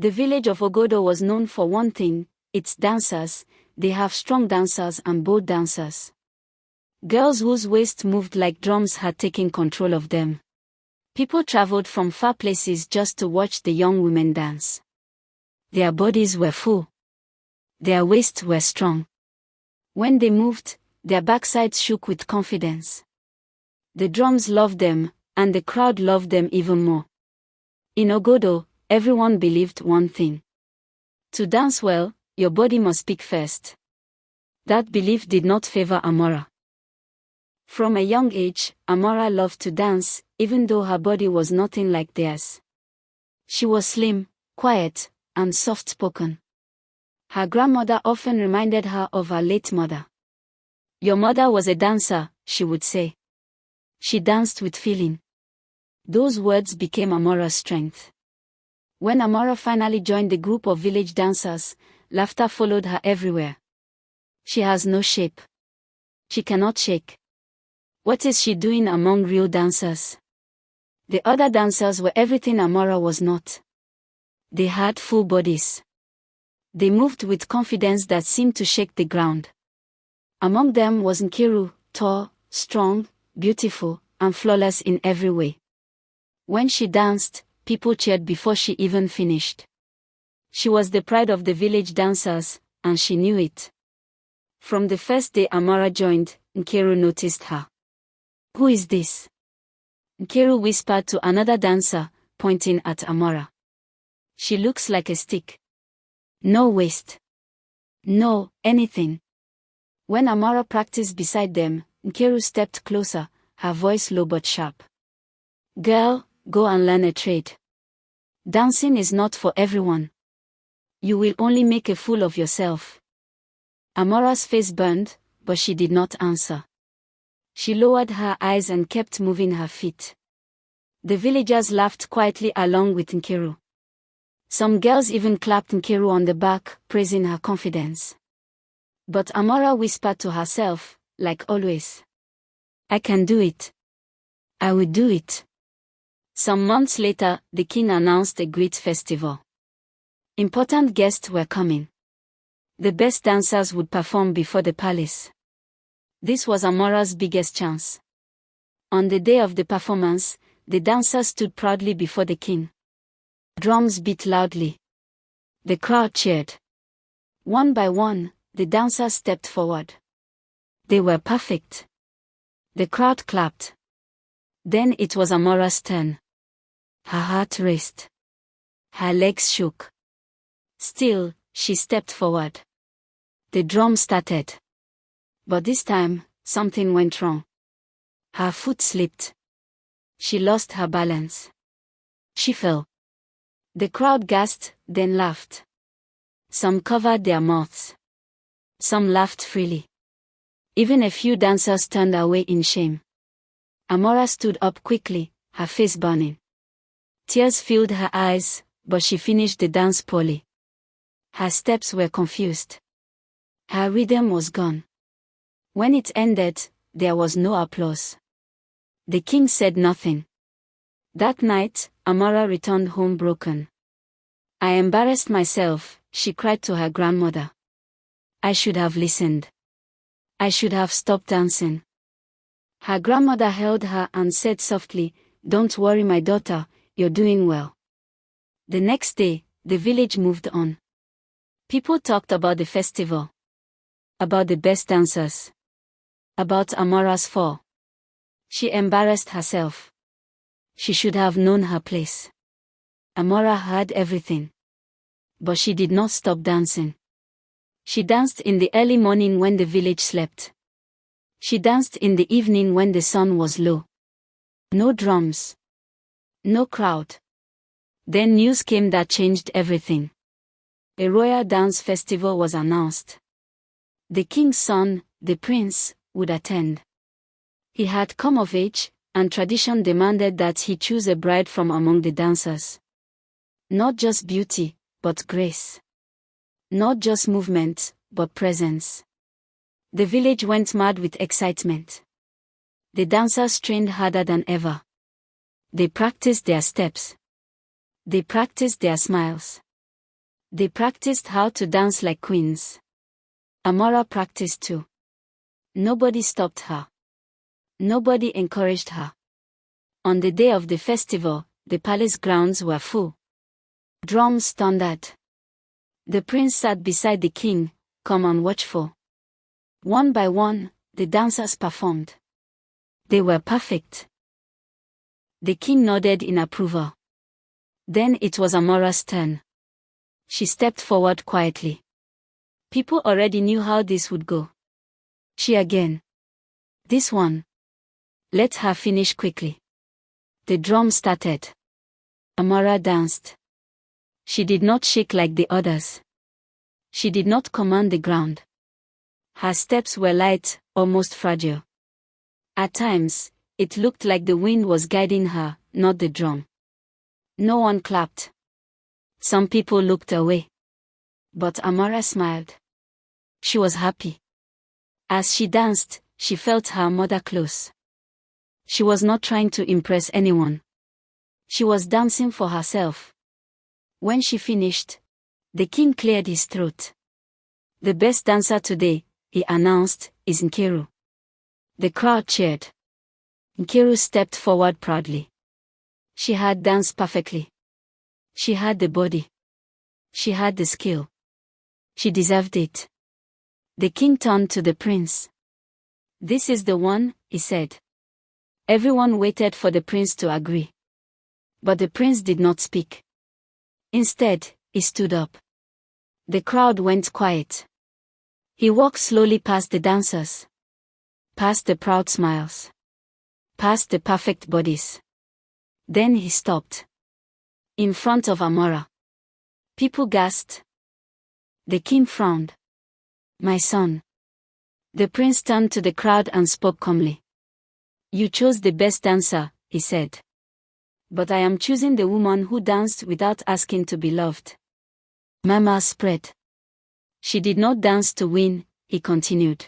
The village of Ogodo was known for one thing, its dancers. They have strong dancers and bold dancers. Girls whose waists moved like drums had taken control of them. People traveled from far places just to watch the young women dance. Their bodies were full. Their waists were strong. When they moved, their backsides shook with confidence. The drums loved them, and the crowd loved them even more. In Ogodo, everyone believed one thing. To dance well, your body must speak first. That belief did not favor Amara. From a young age, Amara loved to dance, even though her body was nothing like theirs. She was slim, quiet, and soft-spoken. Her grandmother often reminded her of her late mother. "Your mother was a dancer," she would say. She danced with feeling. Those words became Amara's strength. When Amara finally joined the group of village dancers, laughter followed her everywhere. "She has no shape. She cannot shake. What is she doing among real dancers?" The other dancers were everything Amara was not. They had full bodies. They moved with confidence that seemed to shake the ground. Among them was Nkiru, tall, strong, beautiful, and flawless in every way. When she danced, people cheered before she even finished. She was the pride of the village dancers, and she knew it. From the first day Amara joined, Nkiru noticed her. "Who is this?" Nkiru whispered to another dancer, pointing at Amara. "She looks like a stick. No waist. No, anything." When Amara practiced beside them, Nkiru stepped closer, her voice low but sharp. "Girl, go and learn a trade. Dancing is not for everyone. You will only make a fool of yourself." Amara's face burned, but she did not answer. She lowered her eyes and kept moving her feet. The villagers laughed quietly along with Nkiru. Some girls even clapped Nkiru on the back, praising her confidence. But Amara whispered to herself, like always, "I can do it. I will do it." Some months later, the king announced a great festival. Important guests were coming. The best dancers would perform before the palace. This was Amara's biggest chance. On the day of the performance, the dancers stood proudly before the king. Drums beat loudly. The crowd cheered. One by one, the dancers stepped forward. They were perfect. The crowd clapped. Then it was Amara's turn. Her heart raced. Her legs shook. Still, she stepped forward. The drum started. But this time, something went wrong. Her foot slipped. She lost her balance. She fell. The crowd gasped, then laughed. Some covered their mouths. Some laughed freely. Even a few dancers turned away in shame. Amara stood up quickly, her face burning. Tears filled her eyes, but she finished the dance poorly. Her steps were confused. Her rhythm was gone. When it ended, there was no applause. The king said nothing. That night, Amara returned home broken. "I embarrassed myself," she cried to her grandmother. "I should have listened. I should have stopped dancing." Her grandmother held her and said softly, "Don't worry, my daughter, you're doing well." The next day, the village moved on. People talked about the festival. About the best dancers. About Amara's fall. She embarrassed herself. She should have known her place. Amara had everything. But she did not stop dancing. She danced in the early morning when the village slept. She danced in the evening when the sun was low. No drums. No crowd. Then news came that changed everything. A royal dance festival was announced. The king's son, the prince, would attend. He had come of age, and tradition demanded that he choose a bride from among the dancers. Not just beauty, but grace. Not just movement, but presence. The village went mad with excitement. The dancers trained harder than ever. They practiced their steps. They practiced their smiles. They practiced how to dance like queens. Amara practiced too. Nobody stopped her. Nobody encouraged her. On the day of the festival, the palace grounds were full. Drums thundered. The prince sat beside the king, calm and watchful. One by one, the dancers performed. They were perfect. The king nodded in approval. Then it was Amara's turn. She stepped forward quietly. People already knew how this would go. She again. This one. Let her finish quickly. The drum started. Amara danced. She did not shake like the others. She did not command the ground. Her steps were light, almost fragile. At times, it looked like the wind was guiding her, not the drum. No one clapped. Some people looked away. But Amara smiled. She was happy. As she danced, she felt her mother close. She was not trying to impress anyone. She was dancing for herself. When she finished, the king cleared his throat. The best dancer today, he announced, is Nkiru. The crowd cheered. Nkiru stepped forward proudly. She had danced perfectly. She had the body. She had the skill. She deserved it. The king turned to the prince. This is the one, he said. Everyone waited for the prince to agree. But the prince did not speak. Instead, he stood up. The crowd went quiet. He walked slowly past the dancers. Past the proud smiles. Past the perfect bodies. Then he stopped. In front of Amara. People gasped. The king frowned. My son. The prince turned to the crowd and spoke calmly. You chose the best dancer, he said. But I am choosing the woman who danced without asking to be loved. Mama spread. She did not dance to win, he continued.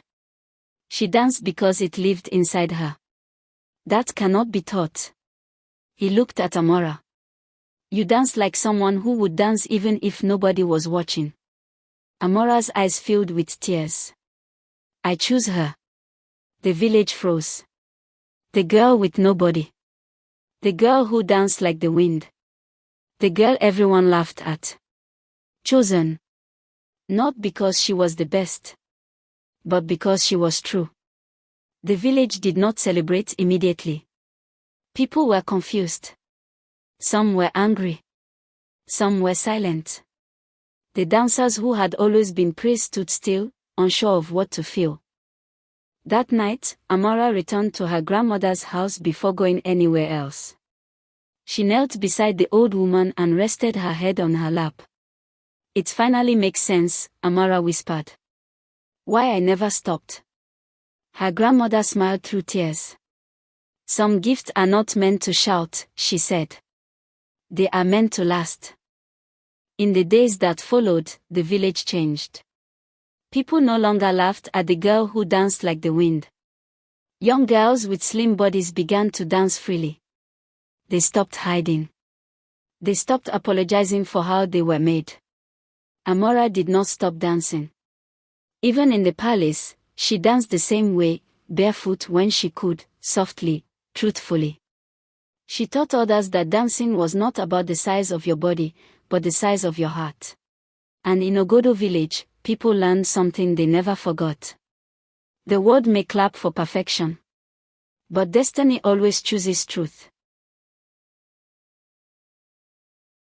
She danced because it lived inside her. That cannot be taught. He looked at Amara. You dance like someone who would dance even if nobody was watching. Amara's eyes filled with tears. I choose her. The village froze. The girl with nobody. The girl who danced like the wind. The girl everyone laughed at. Chosen. Not because she was the best. But because she was true. The village did not celebrate immediately. People were confused. Some were angry. Some were silent. The dancers who had always been praised stood still, unsure of what to feel. That night, Amara returned to her grandmother's house before going anywhere else. She knelt beside the old woman and rested her head on her lap. It finally makes sense, Amara whispered. Why I never stopped. Her grandmother smiled through tears. Some gifts are not meant to shout, she said. They are meant to last. In the days that followed, the village changed. People no longer laughed at the girl who danced like the wind. Young girls with slim bodies began to dance freely. They stopped hiding. They stopped apologizing for how they were made. Amara did not stop dancing. Even in the palace, she danced the same way, barefoot when she could, softly, truthfully. She taught others that dancing was not about the size of your body, but the size of your heart. And in Ogodo village, people learned something they never forgot. The world may clap for perfection. But destiny always chooses truth.